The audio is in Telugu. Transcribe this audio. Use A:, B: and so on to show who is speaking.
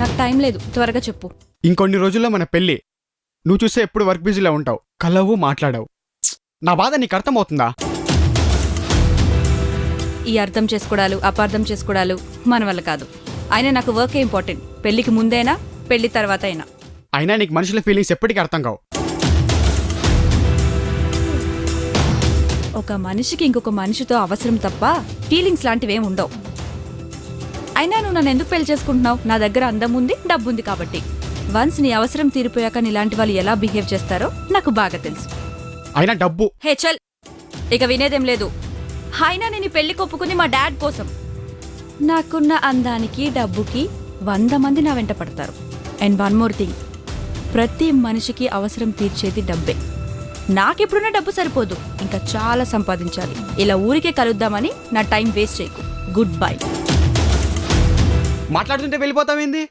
A: నాకు టైం లేదు, త్వరగా చెప్పు.
B: ఇంకొన్ని రోజుల్లో మన పెళ్ళి. నువ్వు చూస్తే ఎప్పుడు వర్క్ బిజీలో ఉంటావు, కలవు, మాట్లాడావు. నా బాధ నీకు అర్థమవుతుందా?
A: ఈ అర్థం చేసుకోవడాలు, అపార్థం చేసుకోవడాలు మన వల్ల కాదు. అయినా నాకు వర్కే ఇంపార్టెంట్. పెళ్లికి ముందైనా పెళ్లి తర్వాత అయినా.
B: అయినా నీకు మనుషుల ఫీలింగ్స్ ఎప్పటికీ అర్థం కావు.
A: ఒక మనిషికి ఇంకొక మనిషితో అవసరం తప్ప ఫీలింగ్స్ లాంటివేం ఉండవు. అయినా నువ్వు నన్ను ఎందుకు పెళ్లి చేసుకుంటున్నావు? నా దగ్గర అందం ఉంది, డబ్బు ఉంది కాబట్టి. వన్స్ నీ అవసరం తీరిపోయాక నీలాంటి వాళ్ళు ఎలా బిహేవ్ చేస్తారో నాకు బాగా తెలుసు.
B: అయినా డబ్బు.
A: హే చల్, ఇక వినేదేం లేదు. అయినా నేను ఈ పెళ్లి కొప్పుకుంది మా డాడ్ కోసం. నాకున్న అందానికి, డబ్బుకి 100 మంది నా వెంట పడతారు. అండ్ వన్ మోర్ థింగ్, ప్రతి మనిషికి అవసరం తీర్చేది డబ్బే. నాకెప్పుడున్న డబ్బు సరిపోదు, ఇంకా చాలా సంపాదించాలి. ఇలా ఊరికే కలుద్దామని నా టైం వేస్ట్ చేయకు. Good bye.
B: మాట్లాడుతుంటే వెళ్ళిపోతావేంది?